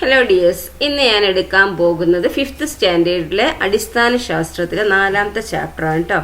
Hello dears, ഇന്ന് ഞാൻ എടുക്കാൻ പോകുന്നത് 5th സ്റ്റാൻഡേർഡിലെ അടിസ്ഥാന ശാസ്ത്രത്തിലെ 4ാമത്തെ ചാപ്റ്ററാണ് കേട്ടോ.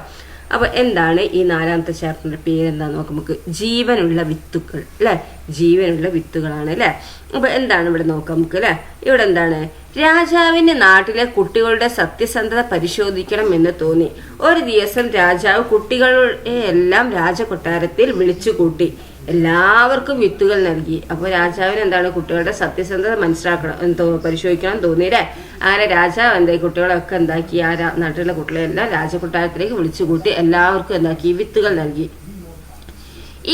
അപ്പോൾ എന്താണ് ഈ 4ാമത്തെ ചാപ്റ്ററിന്റെ പേരെന്താന്ന് നോക്കാം. നമുക്ക് ജീവനുള്ള വിത്തുകൾ അല്ലെ, ജീവനുള്ള വിത്തുകളാണ് അല്ലെ. അപ്പൊ എന്താണ് ഇവിടെ നോക്കാം നമുക്ക് അല്ലെ. ഇവിടെ എന്താണ്, രാജാവിന്റെ നാട്ടിലെ കുട്ടികളുടെ സത്യസന്ധത പരിശോധിക്കണം എന്ന് തോന്നി. ഒരു ദിവസം രാജാവ് കുട്ടികളെ എല്ലാം രാജകൊട്ടാരത്തിൽ വിളിച്ചു കൂട്ടി. എല്ലാവർക്കും വിത്തുകൾ നൽകി. അപ്പൊ രാജാവിന് എന്താണ്, കുട്ടികളുടെ സത്യസന്ധത മനസ്സിലാക്കണം, പരിശോധിക്കണം തോന്നിയില്ലേ. അങ്ങനെ രാജാവ് എന്തായി, കുട്ടികളൊക്കെ എന്താക്കി, ആ നാട്ടിലെ കുട്ടികളെല്ലാം രാജകൊട്ടാരത്തിലേക്ക് വിളിച്ചു കൂട്ടി എല്ലാവർക്കും എന്താക്കി, വിത്തുകൾ നൽകി.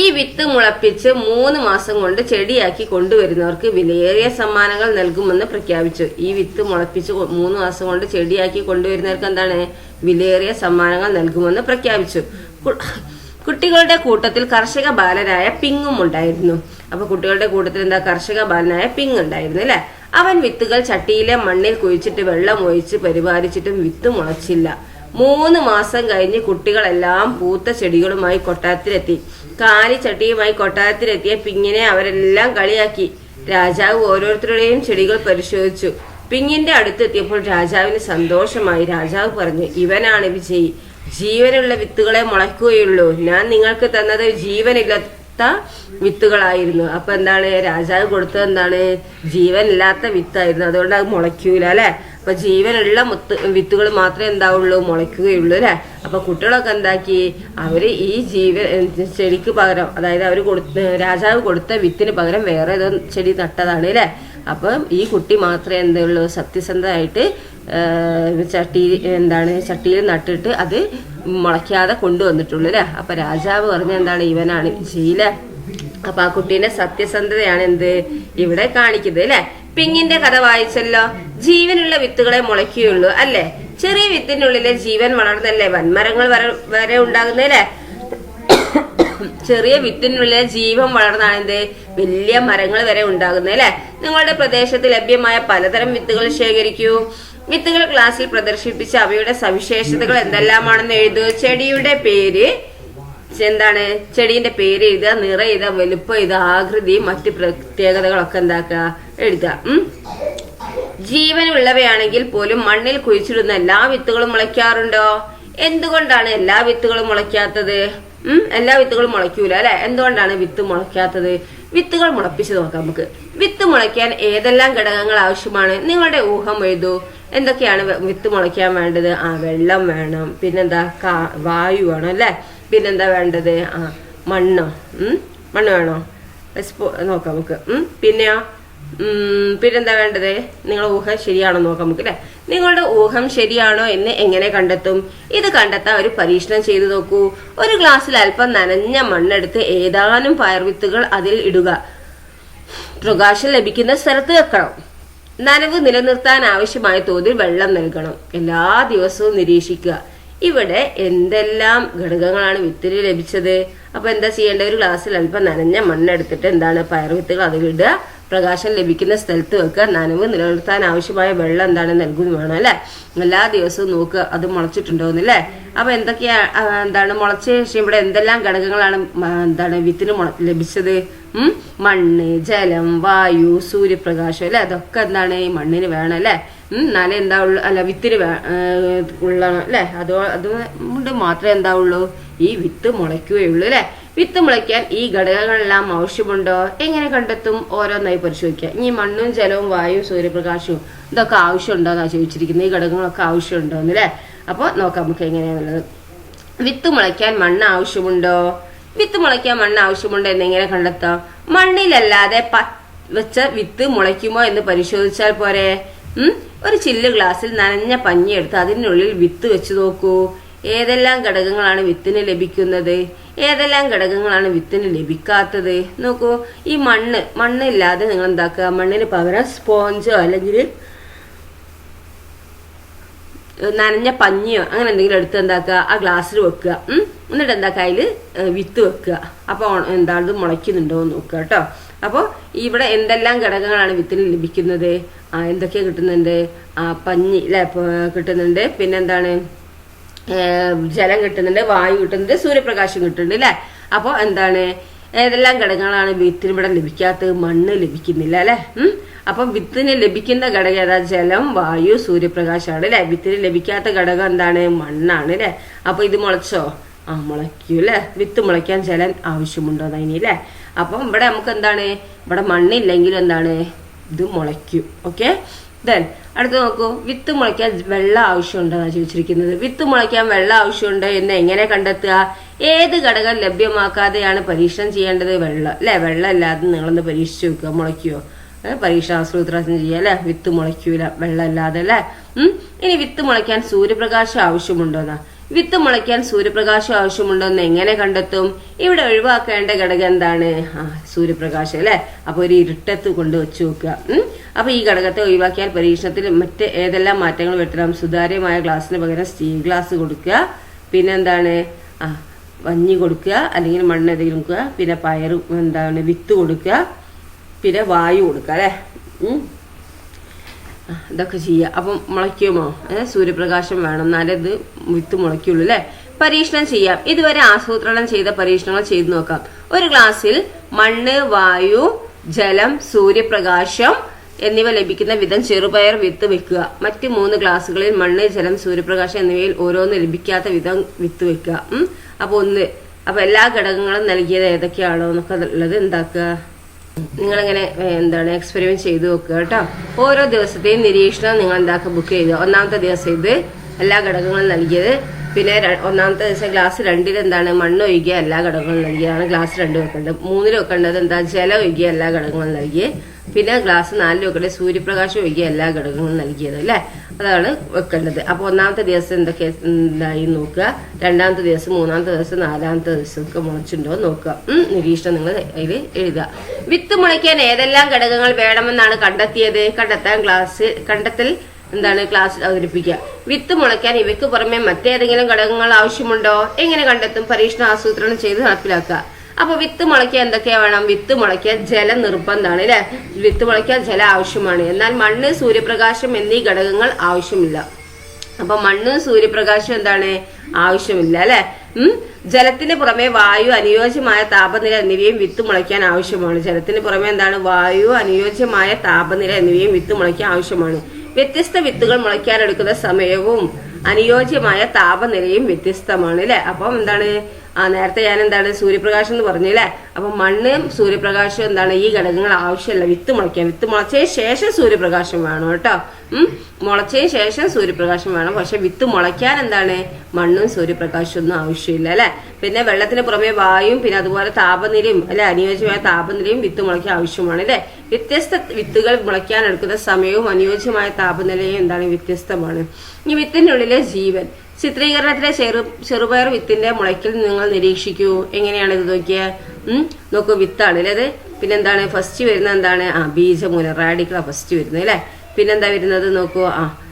ഈ വിത്ത് മുളപ്പിച്ച് 3 മാസം കൊണ്ട് ചെടിയാക്കി കൊണ്ടുവരുന്നവർക്ക് വിലയേറിയ സമ്മാനങ്ങൾ നൽകുമെന്ന് പ്രഖ്യാപിച്ചു. ഈ വിത്ത് മുളപ്പിച്ച് 3 മാസം കൊണ്ട് ചെടിയാക്കി കൊണ്ടുവരുന്നവർക്ക് എന്താണ്, വിലയേറിയ സമ്മാനങ്ങൾ നൽകുമെന്ന് പ്രഖ്യാപിച്ചു. കുട്ടികളുടെ കൂട്ടത്തിൽ കർഷക ബാലനായ പിങ്ങും ഉണ്ടായിരുന്നു. അപ്പൊ കുട്ടികളുടെ കൂട്ടത്തിൽ എന്താ, കർഷക ബാലനായ പിങ് ഉണ്ടായിരുന്നു അല്ലെ. അവൻ വിത്തുകൾ ചട്ടിയിലെ മണ്ണിൽ കുഴിച്ചിട്ട് വെള്ളം ഒഴിച്ച് പരിപാലിച്ചിട്ടും വിത്ത് മുളച്ചില്ല. 3 മാസം കഴിഞ്ഞ് കുട്ടികളെല്ലാം പൂത്ത ചെടികളുമായി കൊട്ടാരത്തിലെത്തി. കാലി ചട്ടിയുമായി കൊട്ടാരത്തിലെത്തിയ പിങ്ങിനെ അവരെല്ലാം കളിയാക്കി. രാജാവ് ഓരോരുത്തരുടെയും ചെടികൾ പരിശോധിച്ചു. പിങ്ങിന്റെ അടുത്തെത്തിയപ്പോൾ രാജാവിന് സന്തോഷമായി. രാജാവ് പറഞ്ഞു, ഇവനാണ് വിജയി. ജീവനുള്ള വിത്തുകളെ മുളയ്ക്കുകയുള്ളൂ. ഞാൻ നിങ്ങൾക്ക് തന്നത് ജീവനില്ലാത്ത വിത്തുകളായിരുന്നു. അപ്പൊ എന്താണ്, രാജാവ് കൊടുത്തത് എന്താണ്, ജീവനില്ലാത്ത വിത്തായിരുന്നു. അതുകൊണ്ട് അത് മുളയ്ക്കൂല അല്ലെ. അപ്പൊ ജീവനുള്ള വിത്തുകൾ മാത്രമേ എന്താവുള്ളൂ, മുളയ്ക്കുകയുള്ളൂ അല്ലെ. അപ്പൊ കുട്ടികളൊക്കെ എന്താക്കി, അവര് ഈ ചെടിക്ക് പകരം, അതായത് രാജാവ് കൊടുത്ത വിത്തിന് പകരം വേറെ ഏതോ ചെടി നട്ടതാണ് അല്ലെ. അപ്പം ഈ കുട്ടി മാത്രമേ എന്തുള്ളൂ, സത്യസന്ധമായിട്ട് ചട്ടിയിൽ നട്ടിട്ട് അത് മുളയ്ക്കാതെ കൊണ്ടുവന്നിട്ടുള്ളൂ അല്ലെ. അപ്പൊ രാജാവ് പറഞ്ഞ എന്താണ്, ഇവനാണ് വിജയിലെ. അപ്പൊ ആ കുട്ടീന്റെ സത്യസന്ധതയാണ് എന്ത് ഇവിടെ കാണിക്കുന്നത് അല്ലെ. പിങ്ങിന്റെ കഥ വായിച്ചല്ലോ. ജീവനുള്ള വിത്തുകളെ മുളയ്ക്കുകയുള്ളൂ അല്ലെ. ചെറിയ വിത്തിനുള്ളിലെ ജീവൻ വളർന്നല്ലേ വൻമരങ്ങൾ വരെ ഉണ്ടാകുന്നല്ലേ. ചെറിയ വിത്തിനുള്ളിലെ ജീവൻ വളർന്നാണ് എന്ത്, വലിയ മരങ്ങൾ വരെ ഉണ്ടാകുന്നത് അല്ലെ. നിങ്ങളുടെ പ്രദേശത്ത് ലഭ്യമായ പലതരം വിത്തുകൾ ശേഖരിക്കൂ. വിത്തുകൾ ക്ലാസ്സിൽ പ്രദർശിപ്പിച്ച് അവയുടെ സവിശേഷതകൾ എന്തെല്ലാമാണെന്ന് എഴുതൂ. ചെടിയുടെ പേര് എന്താണ്, ചെടീന്റെ പേര് എഴുതുക, നിറം എഴുതുക, വലുപ്പം എഴുതുക, ആകൃതി, മറ്റ് പ്രത്യേകതകളൊക്കെ എന്താക്കുക, എഴുതുക. ജീവനുള്ളവയാണെങ്കിൽ പോലും മണ്ണിൽ കുഴിച്ചിടുന്ന എല്ലാ വിത്തുകളും മുളയ്ക്കാറുണ്ടോ? എന്തുകൊണ്ടാണ് എല്ലാ വിത്തുകളും മുളയ്ക്കാത്തത്? എല്ലാ വിത്തുകളും മുളയ്ക്കൂല അല്ലെ. എന്തുകൊണ്ടാണ് വിത്ത് മുളയ്ക്കാത്തത്? വിത്തുകൾ മുളപ്പിച്ച് നോക്കാം നമുക്ക്. വിത്ത് മുളയ്ക്കാൻ ഏതെല്ലാം ഘടകങ്ങൾ ആവശ്യമാണ്? നിങ്ങളുടെ ഊഹം എഴുതൂ. എന്തൊക്കെയാണ് വിത്ത് മുളയ്ക്കാൻ വേണ്ടത്? വെള്ളം വേണം, പിന്നെന്താ, വായു വേണം അല്ലെ. പിന്നെന്താ വേണ്ടത്? മണ്ണ് വേണോ? നോക്കാം നമുക്ക്. പിന്നെന്താ വേണ്ടത്? നിങ്ങളുടെ ഊഹം ശരിയാണോ നോക്കാം നമുക്ക് അല്ലെ. നിങ്ങളുടെ ഊഹം ശരിയാണോ എന്ന് എങ്ങനെ കണ്ടെത്തും? ഇത് കണ്ടെത്താൻ ഒരു പരീക്ഷണം ചെയ്തു നോക്കൂ. ഒരു ഗ്ലാസ്സിൽ അല്പം നനഞ്ഞ മണ്ണെടുത്ത് ഏതാനും പയർവിത്തുകൾ അതിൽ ഇടുക. പ്രകാശം ലഭിക്കുന്ന സ്ഥലത്ത് വെക്കണം. നനവ് നിലനിർത്താൻ ആവശ്യമായ തോതിൽ വെള്ളം നൽകണം. എല്ലാ ദിവസവും നിരീക്ഷിക്കുക. ഇവിടെ എന്തെല്ലാം ഘടകങ്ങളാണ് വിത്തിന് ലഭിച്ചത്? അപ്പൊ എന്താ ചെയ്യേണ്ടത്? ഒരു ഗ്ലാസ്സിൽ അല്പം നനഞ്ഞ മണ്ണെടുത്തിട്ട് എന്താണ്, പയർവിത്തുകൾ അതിലിടുക. പ്രകാശം ലഭിക്കുന്ന സ്ഥലത്ത് വെക്കുക. നനവ് നിലനിർത്താൻ ആവശ്യമായ വെള്ളം എന്താണ്, നൽകുന്നു വേണം അല്ലെ. എല്ലാ ദിവസവും നോക്കുക അത് മുളച്ചിട്ടുണ്ടോന്നല്ലേ. അപ്പൊ എന്തൊക്കെയാ എന്താണ് മുളച്ച ശേഷം ഇവിടെ എന്തെല്ലാം ഘടകങ്ങളാണ് എന്താണ് വിത്തിന് ലഭിച്ചത്? മണ്ണ്, ജലം, വായു, സൂര്യപ്രകാശം അല്ലെ. അതൊക്കെ എന്താണ് ഈ മണ്ണിന് വേണം അല്ലെ. എന്നാലേ എന്താ ഉള്ളു അല്ല, വിത്തിന് ഉള്ള അല്ലെ. അതുകൊണ്ട് മാത്രമേ എന്താവുള്ളൂ, ഈ വിത്ത് മുളയ്ക്കുകയുള്ളൂ അല്ലെ. വിത്ത് മുളയ്ക്കാൻ ഈ ഘടകങ്ങളെല്ലാം ആവശ്യമുണ്ടോ? എങ്ങനെ കണ്ടെത്തും? ഓരോന്നായി പരിശോധിക്കുക. ഈ മണ്ണും ജലവും വായുവും സൂര്യപ്രകാശവും ഇതൊക്കെ ആവശ്യമുണ്ടോന്നാ ചോദിച്ചിരിക്കുന്നത്. ഈ ഘടകങ്ങളൊക്കെ ആവശ്യമുണ്ടോന്ന് അല്ലെ. അപ്പോൾ നോക്കാം നമുക്ക് എങ്ങനെയാണുള്ളത്. വിത്ത് മുളയ്ക്കാൻ മണ്ണ് ആവശ്യമുണ്ടോ? വിത്ത് മുളയ്ക്കാൻ മണ്ണ് ആവശ്യമുണ്ടോ എന്നെങ്ങനെ കണ്ടെത്താം? മണ്ണിലല്ലാതെ വെച്ച വിത്ത് മുളയ്ക്കുമോ എന്ന് പരിശോധിച്ചാൽ പോരെ. ഒരു ചില്ല് ഗ്ലാസ്സിൽ നനഞ്ഞ പഞ്ഞി എടുത്ത് അതിനുള്ളിൽ വിത്ത് വെച്ച് നോക്കൂ. ഏതെല്ലാം ഘടകങ്ങളാണ് വിത്തിന് ലഭിക്കുന്നത്, ഏതെല്ലാം ഘടകങ്ങളാണ് വിത്തിന് ലഭിക്കാത്തത് നോക്കൂ. ഈ മണ്ണില്ലാതെ നിങ്ങൾ എന്താക്കുക, മണ്ണിന് പകരം സ്പോഞ്ചോ അല്ലെങ്കിൽ നനഞ്ഞ പഞ്ഞിയോ അങ്ങനെ എന്തെങ്കിലും എടുത്ത് എന്താക്കുക, ആ ഗ്ലാസ്സിൽ വെക്കുക. എന്നിട്ട് എന്താക്കുക, അതിൽ വിത്ത് വെക്കുക. അപ്പോൾ എന്താണ് മുളയ്ക്കുന്നുണ്ടോ എന്ന് നോക്കുക കേട്ടോ. അപ്പോൾ ഇവിടെ എന്തെല്ലാം ഘടകങ്ങളാണ് വിത്തിന് ലഭിക്കുന്നത്? എന്തൊക്കെ കിട്ടുന്നുണ്ട്? പഞ്ഞി അല്ലെ കിട്ടുന്നുണ്ട്, പിന്നെന്താണ്, ജലം കിട്ടുന്നുണ്ട്, വായു കിട്ടുന്നുണ്ട്, സൂര്യപ്രകാശം കിട്ടുന്നുണ്ട് അല്ലെ. അപ്പോൾ എന്താണ്, ഏതെല്ലാം ഘടകങ്ങളാണ് വിത്തിന് ഇവിടെ ലഭിക്കാത്തത്? മണ്ണ് ലഭിക്കുന്നില്ല അല്ലെ. അപ്പം വിത്തിന് ലഭിക്കുന്ന ഘടകം ഏതാ? ജലം, വായു, സൂര്യപ്രകാശമാണ് അല്ലെ. വിത്തിന് ലഭിക്കാത്ത ഘടകം എന്താണ്? മണ്ണാണ് അല്ലെ. അപ്പൊ ഇത് മുളച്ചോ? മുളയ്ക്കൂ അല്ലെ. വിത്ത് മുളയ്ക്കാൻ ജലം ആവശ്യമുണ്ടോ അതിന് അല്ലെ. അപ്പം ഇവിടെ നമുക്ക് എന്താണ്? ഇവിടെ മണ്ണില്ലെങ്കിലും എന്താണ്? ഇത് മുളയ്ക്കും. ഓക്കെ. ദെൻ അടുത്ത് നോക്കൂ, വിത്ത് മുളയ്ക്കാൻ വെള്ളം ആവശ്യമുണ്ടോ എന്നാണ് ചോദിച്ചിരിക്കുന്നത്. വിത്ത് മുളയ്ക്കാൻ വെള്ളം ആവശ്യമുണ്ടോ എന്ന് എങ്ങനെ കണ്ടെത്തുക? ഏത് ഘടകം ലഭ്യമാക്കാതെയാണ് പരീക്ഷണം ചെയ്യേണ്ടത്? വെള്ളം അല്ലെ. വെള്ളം അല്ലാതെ നിങ്ങളൊന്ന് പരീക്ഷിച്ച് നോക്കുക. മുളയ്ക്കുവോ? പരീക്ഷ ആസൂത്രണം ചെയ്യുക അല്ലെ. വിത്ത് മുളയ്ക്കൂല വെള്ളം അല്ലാതെ അല്ലെ. ഇനി വിത്ത് മുളയ്ക്കാൻ സൂര്യപ്രകാശം ആവശ്യമുണ്ടോന്നാ. വിത്ത് മുളയ്ക്കാൻ സൂര്യപ്രകാശം ആവശ്യമുണ്ടോ എന്ന് എങ്ങനെ കണ്ടെത്തും? ഇവിടെ ഒഴിവാക്കേണ്ട ഘടകം എന്താണ്? സൂര്യപ്രകാശം അല്ലെ. അപ്പൊ ഒരു ഇരുട്ടത്ത് കൊണ്ട് വെച്ച് നോക്കുക. അപ്പൊ ഈ ഘടകത്തെ ഒഴിവാക്കിയാൽ പരീക്ഷണത്തിൽ മറ്റ് ഏതെല്ലാം മാറ്റങ്ങൾ വരുത്തണം? സുതാര്യമായ ഗ്ലാസിന് പകരം സ്റ്റീൽ ഗ്ലാസ് കൊടുക്കുക. പിന്നെന്താണ്? പഞ്ഞി കൊടുക്കുക, അല്ലെങ്കിൽ മണ്ണ് എന്തെങ്കിലും കൊടുക്കുക. പിന്നെ പയറ് എന്താണ്? വിത്ത് കൊടുക്കുക. പിന്നെ വായു കൊടുക്കുക അല്ലെ. ഇതൊക്കെ ചെയ്യുക. അപ്പം മുളയ്ക്കുമോ? സൂര്യപ്രകാശം വേണം, എന്നാലേ ഇത് വിത്ത് മുളയ്ക്കുള്ളൂ അല്ലെ. പരീക്ഷണം ചെയ്യാം. ഇതുവരെ ആസൂത്രണം ചെയ്ത പരീക്ഷണങ്ങൾ ചെയ്തു നോക്കാം. ഒരു ഗ്ലാസ്സിൽ മണ്ണ്, വായു, ജലം, സൂര്യപ്രകാശം എന്നിവ ലഭിക്കുന്ന വിധം ചെറുപയർ വിത്ത് വെക്കുക. മറ്റ് 3 ഗ്ലാസുകളിൽ മണ്ണ്, ജലം, സൂര്യപ്രകാശം എന്നിവയിൽ ഓരോന്ന് ലഭിക്കാത്ത വിധം വിത്ത് വെക്കുക. അപ്പൊ എല്ലാ ഘടകങ്ങളും നൽകിയത് ഏതൊക്കെയാണോ എന്നൊക്കെ ഉള്ളത് എന്താക്കുക? നിങ്ങളിങ്ങനെ എന്താണ് എക്സ്പെരിമെന്റ് ചെയ്ത് നോക്കുക കേട്ടോ. ഓരോ ദിവസത്തെയും നിരീക്ഷണം നിങ്ങൾ എന്താക്കുക? ബുക്ക് ചെയ്യുക. ഒന്നാമത്തെ ദിവസം ഇത് എല്ലാ ഘടകങ്ങളും നൽകിയത്. പിന്നെ ഒന്നാമത്തെ ദിവസം ക്ലാസ് 2 എന്താണ്? മണ്ണ് ഒഴികിയ എല്ലാ ഘടകങ്ങളും നൽകിയതാണ് ക്ലാസ് 2 വെക്കേണ്ടത്. 3 വെക്കേണ്ടത് എന്താ? ജലം ഒഴികിയ എല്ലാ ഘടകങ്ങളും നൽകിയത്. പിന്നെ ക്ലാസ് 4 വെക്കേണ്ടത് സൂര്യപ്രകാശം ഒഴികിയ എല്ലാ ഘടകങ്ങളും നൽകിയത് അല്ലെ. അതാണ് വെക്കേണ്ടത്. അപ്പൊ ഒന്നാമത്തെ ദിവസം എന്തൊക്കെ എന്തായി നോക്കുക. രണ്ടാമത്തെ ദിവസം, മൂന്നാമത്തെ ദിവസം, നാലാമത്തെ ദിവസം ഒക്കെ മുളച്ചിട്ടുണ്ടോ നോക്കുക. നിരീക്ഷണം നിങ്ങൾ അതിൽ എഴുതുക. വിത്ത് മുളയ്ക്കാൻ ഏതെല്ലാം ഘടകങ്ങൾ വേണമെന്നാണ് കണ്ടെത്തിയത്? കണ്ടെത്തൽ എന്താണ്? ക്ലാസ്സിൽ അവതരിപ്പിക്കുക. വിത്ത് മുളയ്ക്കാൻ ഇവയ്ക്ക് പുറമെ മറ്റേതെങ്കിലും ഘടകങ്ങൾ ആവശ്യമുണ്ടോ? എങ്ങനെ കണ്ടെത്തും? പരീക്ഷണം ആസൂത്രണം ചെയ്ത് നടപ്പിലാക്കുക. അപ്പൊ വിത്ത് മുളയ്ക്കാൻ എന്തൊക്കെയാ വേണം? വിത്ത് മുളയ്ക്കാൻ ജലം നിർബന്ധമാണ് അല്ലെ. വിത്ത് മുളയ്ക്കാൻ ജലം ആവശ്യമാണ്. എന്നാൽ മണ്ണ്, സൂര്യപ്രകാശം എന്നീ ഘടകങ്ങൾ ആവശ്യമില്ല. അപ്പൊ മണ്ണും സൂര്യപ്രകാശം എന്താണ്? ആവശ്യമില്ല അല്ലെ. ജലത്തിന് പുറമെ വായു, അനുയോജ്യമായ താപനില എന്നിവയും വിത്ത് മുളയ്ക്കാൻ ആവശ്യമാണ്. ജലത്തിന് പുറമെ എന്താണ്? വായു, അനുയോജ്യമായ താപനില എന്നിവയും വിത്ത് മുളയ്ക്കാൻ ആവശ്യമാണ്. വ്യത്യസ്ത വിത്തുകൾ മുളയ്ക്കാൻ എടുക്കുന്ന സമയവും അനുയോജ്യമായ താപനിലയും വ്യത്യസ്തമാണ് അല്ലെ. അപ്പം എന്താണ്? നേരത്തെ ഞാൻ എന്താണ്? സൂര്യപ്രകാശം എന്ന് പറഞ്ഞല്ലേ. അപ്പൊ മണ്ണും സൂര്യപ്രകാശവും എന്താണ്? ഈ ഘടകങ്ങൾ ആവശ്യമില്ല വിത്ത് മുളയ്ക്കാൻ. വിത്ത് മുളച്ചതിന് ശേഷം സൂര്യപ്രകാശം വേണം കേട്ടോ. മുളച്ചതിന് ശേഷം സൂര്യപ്രകാശം വേണം. പക്ഷെ വിത്ത് മുളയ്ക്കാൻ എന്താണ്? മണ്ണും സൂര്യപ്രകാശവും ഒന്നും ആവശ്യമില്ല അല്ലെ. പിന്നെ വെള്ളത്തിന് പുറമെ വായുവും പിന്നെ അതുപോലെ താപനിലയും അല്ലെ, അനുയോജ്യമായ താപനിലയും വിത്ത് മുളയ്ക്കാൻ ആവശ്യമാണ് അല്ലെ. വ്യത്യസ്ത വിത്തുകൾ മുളയ്ക്കാൻ എടുക്കുന്ന സമയവും അനുയോജ്യമായ താപനിലയും എന്താണ്? വ്യത്യസ്തമാണ്. ഈ വിത്തിനുള്ളിലെ ജീവൻ. ചിത്രീകരണത്തിലെ ചെറുപയർ വിത്തിന്റെ മുളയ്ക്കൽ നിങ്ങൾ നിരീക്ഷിക്കൂ. എങ്ങനെയാണ് ഇത് നോക്കിയ? നോക്കൂ, വിത്താണ് അല്ലേ അത്. പിന്നെന്താണ്? ഫസ്റ്റ് വരുന്നത് എന്താണ്? ബീജമൂലം, റാഡിക്കലാ ഫസ്റ്റ് വരുന്നത് അല്ലെ. പിന്നെന്താ വരുന്നത്? നോക്കൂ,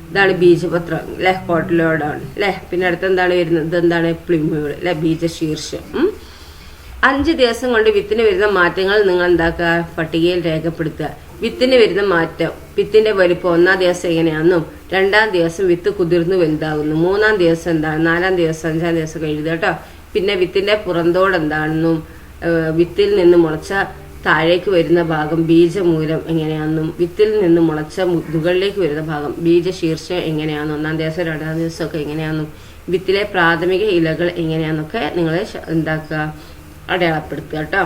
ഇതാണ് ബീജപത്രം അല്ലെ, കോട്ടിലോടാണ് അല്ലെ. പിന്നെ അടുത്ത് എന്താണ് വരുന്നത്? ഇതെന്താണ്? പ്ലിമ്യൂഡ് അല്ലെ, ബീജശീർഷം. 5 ദിവസം കൊണ്ട് വിത്തിന് വരുന്ന മാറ്റങ്ങൾ നിങ്ങൾ എന്താക്കുക? പട്ടികയിൽ രേഖപ്പെടുത്തുക. വിത്തിന് വരുന്ന മാറ്റം, വിത്തിന്റെ വലിപ്പം 1-ാം ദിവസം എങ്ങനെയാണെന്നും 2-ാം ദിവസം വിത്ത് കുതിർന്ന് വലുതാകുന്നു, 3-ാം ദിവസം എന്താണ്, 4-ാം ദിവസം, 5-ാം ദിവസം ഒക്കെ എഴുതുക കേട്ടോ. പിന്നെ വിത്തിന്റെ പുറന്തോട് എന്താണെന്നും വിത്തിൽ നിന്ന് മുളച്ച താഴേക്ക് വരുന്ന ഭാഗം ബീജമൂലം എങ്ങനെയാണെന്നും വിത്തിൽ നിന്ന് മുളച്ച മുകളിലേക്ക് വരുന്ന ഭാഗം ബീജശീർഷം എങ്ങനെയാണെന്നും 1-ാം ദിവസം 2-ാം ദിവസം ഒക്കെ എങ്ങനെയാണെന്നും വിത്തിലെ പ്രാഥമിക ഇലകൾ എങ്ങനെയാണെന്നൊക്കെ നിങ്ങൾ എന്താക്കുക? അടയാളപ്പെടുത്തുക കേട്ടോ.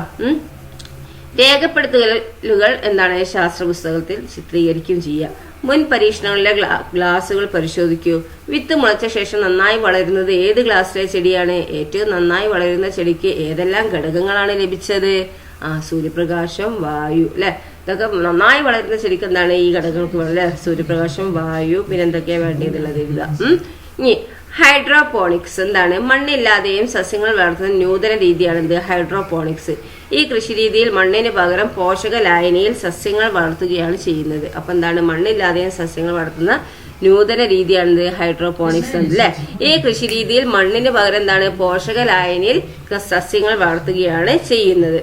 രേഖപ്പെടുത്തലുകൾ എന്താണ്? ശാസ്ത്ര പുസ്തകത്തിൽ ചിത്രീകരിക്കുകയും ചെയ്യുക. മുൻ പരീക്ഷണങ്ങളിലെ ഗ്ലാസുകൾ പരിശോധിക്കൂ. വിത്ത് മുളച്ച ശേഷം നന്നായി വളരുന്നത് ഏത് ഗ്ലാസ്സിലെ ചെടിയാണ്? ഏറ്റവും നന്നായി വളരുന്ന ചെടിക്ക് ഏതെല്ലാം ഘടകങ്ങളാണ് ലഭിച്ചത്? സൂര്യപ്രകാശം, വായു അല്ലെ. ഇതൊക്കെ നന്നായി വളരുന്ന ചെടിക്ക് എന്താണ്? ഈ ഘടകങ്ങൾക്ക് അല്ലെ, സൂര്യപ്രകാശം, വായു, പിന്നെ എന്തൊക്കെയാ വേണ്ടതുള്ളത് എഴുതുക. ഇനി ഹൈഡ്രോപോണിക്സ് എന്താണ്? മണ്ണില്ലാതെയും സസ്യങ്ങൾ വളർത്തുന്ന നൂതന രീതിയാണിത് ഹൈഡ്രോപോണിക്സ്. ഈ കൃഷി രീതിയിൽ മണ്ണിന് പകരം പോഷക ലായനിയിൽ സസ്യങ്ങൾ വളർത്തുകയാണ് ചെയ്യുന്നത്. അപ്പൊ എന്താണ്? മണ്ണില്ലാതെയും സസ്യങ്ങൾ വളർത്തുന്ന നൂതന രീതിയാണിത് ഹൈഡ്രോപോണിക്സ് അല്ലേ. ഈ കൃഷി രീതിയിൽ മണ്ണിന് പകരം എന്താണ്? പോഷക ലായനിയിൽ സസ്യങ്ങൾ വളർത്തുകയാണ് ചെയ്യുന്നത്.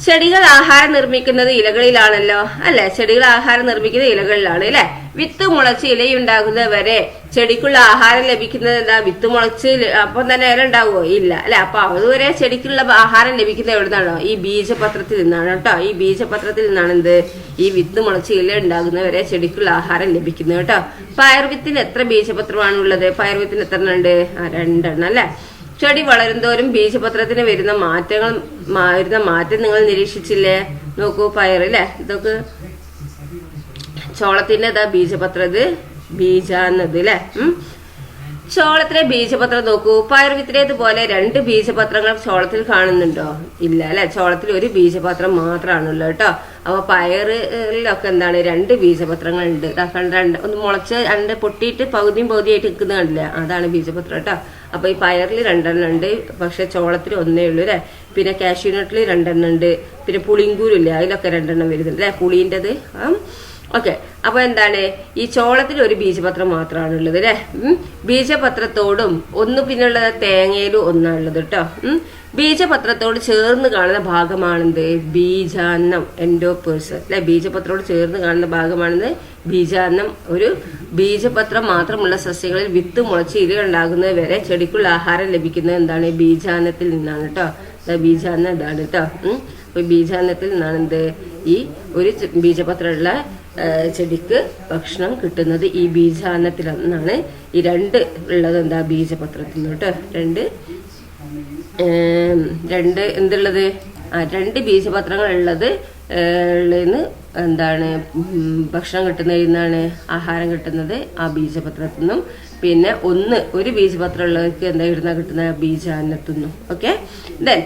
ചെടികൾ ആഹാരം നിർമ്മിക്കുന്നത് ഇലകളിലാണല്ലോ അല്ലെ? ചെടികൾ ആഹാരം നിർമ്മിക്കുന്നത് ഇലകളിലാണ് അല്ലെ? വിത്ത് മുളച്ച് ഇലയുണ്ടാകുന്നത് വരെ ചെടിക്കുള്ള ആഹാരം ലഭിക്കുന്നത് എന്താ? വിത്ത് മുളച്ച് അപ്പം തന്നെ ഇല ഉണ്ടാവുമോ? ഇല്ല അല്ലെ? അപ്പൊ അതുവരെ ചെടിക്കുള്ള ആഹാരം ലഭിക്കുന്നത് എവിടുന്നാണോ? ഈ ബീജപത്രത്തിൽ നിന്നാണ് കേട്ടോ. ഈ ബീജപത്രത്തിൽ നിന്നാണ് എന്ത്? ഈ വിത്ത് മുളച്ച് ഇല ഉണ്ടാകുന്നവരെ ചെടിക്കുള്ള ആഹാരം ലഭിക്കുന്നത് കേട്ടോ. പയർവിത്തിന് എത്ര ബീജപത്രമാണുള്ളത്? പയർവിത്തിന് എത്ര എണ്ണം ഉണ്ട്? 2 എണ്ണം അല്ലെ? ചെടി വളരുന്തോറും ബീജപത്രത്തിന് വരുന്ന മാറ്റം നിങ്ങൾ നിരീക്ഷിച്ചില്ലേ? നോക്കൂ, പയറില്ലേ, ഇതൊക്കെ ചോളത്തിന്റെ ബീജപത്രം, ഇത് ബീജാന്നത് അല്ലെ? ചോളത്തിലെ ബീജപത്രം നോക്കൂ. പയർവിത്തിലേതുപോലെ 2 ബീജപത്രങ്ങൾ ചോളത്തിൽ കാണുന്നുണ്ടോ? ഇല്ല അല്ലെ? ചോളത്തിൽ ഒരു ബീജപത്രം മാത്രമാണുള്ളത് കേട്ടോ. അപ്പൊ പയറിലൊക്കെ എന്താണ്? 2 ബീജപത്രങ്ങൾ ഉണ്ട്. ഒന്ന് മുളച്ച് 2 പൊട്ടിയിട്ട് പകുതിയായിട്ട് നിൽക്കുന്ന കണ്ടില്ല? അതാണ് ബീജപത്രം കേട്ടോ. അപ്പൊ ഈ പയറിൽ 2 എണ്ണം ഉണ്ട്, പക്ഷെ ചോളത്തിൽ 1 ഉള്ളൂ അല്ലെ? പിന്നെ കാഷ്യൂനട്ടിൽ 2 എണ്ണം ഉണ്ട്. പിന്നെ പുളിങ്കൂരില്ലേ, അതിലൊക്കെ 2 എണ്ണം വരുന്നുണ്ട് അല്ലെ? പുളീൻ്റെത്. ഓക്കെ. അപ്പൊ എന്താണ്? ഈ ചോളത്തിൽ ഒരു ബീജപത്രം മാത്രമാണ് ഉള്ളത് അല്ലെ? ബീജപത്രത്തോടും പിന്നുള്ളത് തേങ്ങയിലും ഒന്നാണുള്ളത് കേട്ടോ. ബീജപത്രത്തോട് ചേർന്ന് കാണുന്ന ഭാഗമാണെന്ത്? ബീജാന്നം, എൻഡോപേഴ്സ് അല്ലെ? ബീജപത്രത്തോട് ചേർന്ന് കാണുന്ന ഭാഗമാണെന്ന് ബീജാന്നം. ഒരു ബീജപത്രം മാത്രമുള്ള സസ്യങ്ങളിൽ വിത്ത് മുളച്ച് ഇല ഉണ്ടാകുന്നത് വരെ ചെടിക്കുള്ള ആഹാരം ലഭിക്കുന്നത് എന്താണ്? ബീജാന്നത്തിൽ നിന്നാണ് കേട്ടോ. ബീജാന്നം ഇതാണ് കേട്ടോ. അപ്പൊ ബീജാന്നത്തിൽ നിന്നാണ് എന്ത്? ഈ ഒരു ബീജപത്രമുള്ള ചെടിക്ക് ഭക്ഷണം കിട്ടുന്നത് ഈ ബീജാന്നത്തിൽ നിന്നാണ്. ഈ 2 ഉള്ളത് എന്താ? ബീജപത്രത്തിൽ നിന്ന് കേട്ടോ. 2 എന്തുള്ളത്? 2 ബീജപത്രങ്ങൾ ഉള്ളത് എന്താണ്? ഭക്ഷണം കിട്ടുന്നതിൽ നിന്നാണ് ആഹാരം കിട്ടുന്നത്, ആ ബീജപത്രത്തിൽ നിന്നും. പിന്നെ ഒരു ബീജപത്രം ഉള്ളവർക്ക് എന്താ കിട്ടുന്ന? ബീജാന്നത്തിൽ നിന്നും. ഓക്കെ. ദെൻ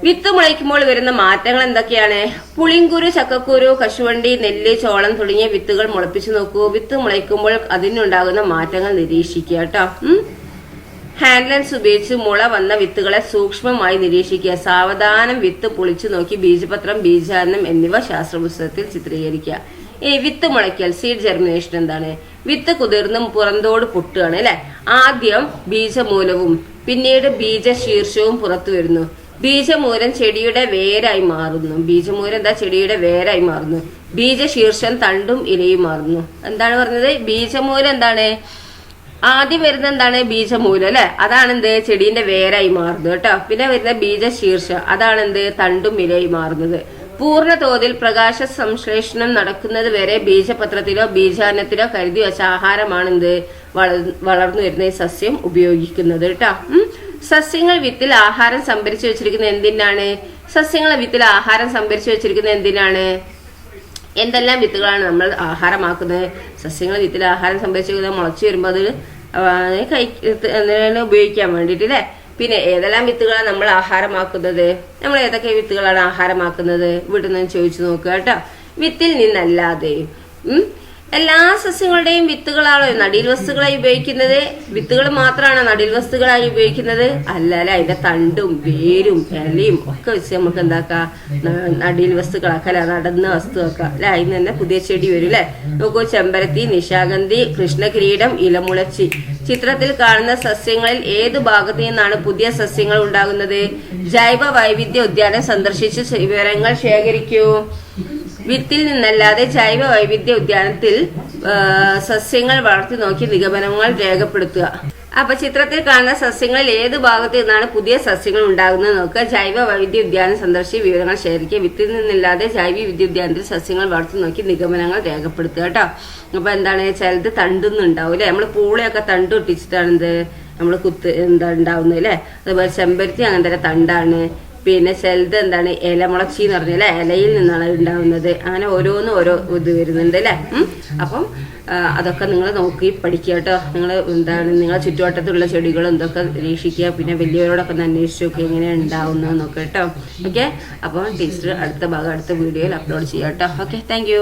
വിത്ത് മുളയ്ക്കുമ്പോൾ വരുന്ന മാറ്റങ്ങൾ എന്തൊക്കെയാണ്? പുളിങ്കുരു, ചക്കക്കുരു, കശുവണ്ടി, നെല്ല്, ചോളം തുടങ്ങിയ വിത്തുകൾ മുളപ്പിച്ചു നോക്കൂ. വിത്ത് മുളയ്ക്കുമ്പോൾ അതിനുണ്ടാകുന്ന മാറ്റങ്ങൾ നിരീക്ഷിക്കുക കേട്ടോ. ഹാൻഡ് ലെൻസ് ഉപയോഗിച്ച് മുള വന്ന വിത്തുകളെ സൂക്ഷ്മമായി നിരീക്ഷിക്കുക. സാവധാനം വിത്ത് പൊളിച്ചു നോക്കി ബീജപത്രം, ബീജാന്നം എന്നിവ ശാസ്ത്രപുസ്തകത്തിൽ ചിത്രീകരിക്കുക. ഇനി വിത്ത് മുളയ്ക്കൽ, സീഡ് ജെർമിനേഷൻ എന്താണ്? വിത്ത് കുതിർന്നും പുറന്തോട് പൊട്ടുകയാണ് അല്ലെ? ആദ്യം ബീജമൂലവും പിന്നീട് ബീജശീർഷവും പുറത്തു വരുന്നു. ബീജമൂലം ചെടിയുടെ വേരായി മാറുന്നു. ബീജമൂലം എന്താ? ചെടിയുടെ വേരായി മാറുന്നു. ബീജശീർഷം തണ്ടും ഇലയും മാറുന്നു. എന്താണ് പറഞ്ഞത്? ബീജമൂലം എന്താണ്? ആദ്യം വരുന്ന എന്താണ്? ബീജമൂലം അല്ലെ? അതാണെന്ത്? ചെടീന്റെ വേരായി മാറുന്നത് കേട്ടോ. പിന്നെ വരുന്ന ബീജശീർഷം, അതാണെന്ത്? തണ്ടും ഇലയും മാറുന്നത്. പൂർണ്ണ തോതിൽ പ്രകാശ സംശ്ലേഷണം നടക്കുന്നത് വരെ ബീജപത്രത്തിലോ ബീജാന്നത്തിലോ കരുതി വെച്ച ആഹാരമാണെന്ത്? വളർന്നു വരുന്ന ഈ സസ്യം ഉപയോഗിക്കുന്നത് കേട്ടോ. സസ്യങ്ങൾ വിത്തിൽ ആഹാരം സംഭരിച്ചു വെച്ചിരിക്കുന്നത് എന്തിനാണ്? സസ്യങ്ങളെ വിത്തിൽ ആഹാരം സംഭരിച്ചു വെച്ചിരിക്കുന്നത് എന്തിനാണ്? എന്തെല്ലാം വിത്തുകളാണ് നമ്മൾ ആഹാരമാക്കുന്നത്? സസ്യങ്ങൾ വിത്തിൽ ആഹാരം സംഭരിച്ചു വെക്കുന്നത് മുളച്ചു വരുമ്പോൾ അത് ഉപയോഗിക്കാൻ വേണ്ടിയിട്ട് അല്ലെ? പിന്നെ ഏതെല്ലാം വിത്തുകളാണ് നമ്മൾ ആഹാരമാക്കുന്നത്? നമ്മൾ ഏതൊക്കെ വിത്തുകളാണ് ആഹാരമാക്കുന്നത്? വീട്ടിൽ നിന്ന് ചോദിച്ചു നോക്കുക കേട്ടോ. വിത്തിൽ നിന്നല്ലാതെയും എല്ലാ സസ്യങ്ങളുടെയും വിത്തുകളാണോ നടീൽ വസ്തുക്കളായി ഉപയോഗിക്കുന്നത്? വിത്തുകൾ മാത്രമാണോ നടീൽ വസ്തുക്കളായി ഉപയോഗിക്കുന്നത്? അല്ല അല്ലെ? അതിന്റെ തണ്ടും വേരും ഇലയും ഒക്കെ വെച്ച് നമുക്ക് എന്താക്കാം? നടീൽ വസ്തുക്കളാക്കാം, നടന്ന വസ്തുവാക്കാം അല്ലെ? അതിന് തന്നെ പുതിയ ചെടി വരും അല്ലെ? നോക്കൂ, ചെമ്പരത്തി, നിശാഗന്ധി, കൃഷ്ണകിരീടം, ഇലമുളച്ചി. ചിത്രത്തിൽ കാണുന്ന സസ്യങ്ങളിൽ ഏതു ഭാഗത്തു നിന്നാണ് പുതിയ സസ്യങ്ങൾ ഉണ്ടാകുന്നത്? ജൈവ വൈവിധ്യ ഉദ്യാനം സന്ദർശിച്ച് വിവരങ്ങൾ ശേഖരിക്കൂ. വിത്തിൽ നിന്നല്ലാതെ ജൈവ വൈവിധ്യ ഉദ്യാനത്തിൽ സസ്യങ്ങൾ വളർത്തി നോക്കി നിഗമനങ്ങൾ രേഖപ്പെടുത്തുക. അപ്പൊ ചിത്രത്തിൽ കാണുന്ന സസ്യങ്ങളിൽ ഏത് ഭാഗത്ത് നിന്നാണ് പുതിയ സസ്യങ്ങൾ ഉണ്ടാകുന്നത് നോക്കുക. ജൈവ വൈവിധ്യ ഉദ്യാനം സന്ദർശിച്ച് വിവരങ്ങൾ ശേഖരിക്കുക. വിത്തിൽ നിന്നില്ലാതെ ജൈവ വൈവിധ്യ ഉദ്യാനത്തിൽ സസ്യങ്ങൾ വളർത്തി നോക്കി നിഗമനങ്ങൾ രേഖപ്പെടുത്തുക കേട്ടോ. അപ്പൊ എന്താണ്? ചിലത് തണ്ടുന്നുണ്ടാവും അല്ലെ? നമ്മൾ പൂളയൊക്കെ തണ്ട് ഒട്ടിച്ചിട്ടാണ് നമ്മൾ ഉണ്ടാവുന്നത് അല്ലെ? അതുപോലെ ചെമ്പരത്തി അങ്ങനെ തന്നെ തണ്ടാണ്. പിന്നെ ചിലത് എന്താണ്? ഇലമുളച്ചി എന്ന് പറഞ്ഞാൽ ഇലയിൽ നിന്നാണ് ഉണ്ടാവുന്നത്. അങ്ങനെ ഓരോന്നും ഓരോ ഇത് വരുന്നുണ്ട് അല്ലെ? അപ്പം അതൊക്കെ നിങ്ങൾ നോക്കി പഠിക്കുക കേട്ടോ. നിങ്ങളെ ചുറ്റുവട്ടത്തുള്ള ചെടികളും എന്തൊക്കെ നിരീക്ഷിക്കുക. പിന്നെ വലിയവരോടൊക്കെ ഒന്ന് അന്വേഷിച്ച് നോക്കുക എങ്ങനെയാണ് ഉണ്ടാവുന്നതെന്നൊക്കെ കേട്ടോ. ഓക്കെ. അപ്പോൾ ടീച്ചർ അടുത്ത ഭാഗം അടുത്ത വീഡിയോയിൽ അപ്ലോഡ് ചെയ്യാം കേട്ടോ. Okay, thank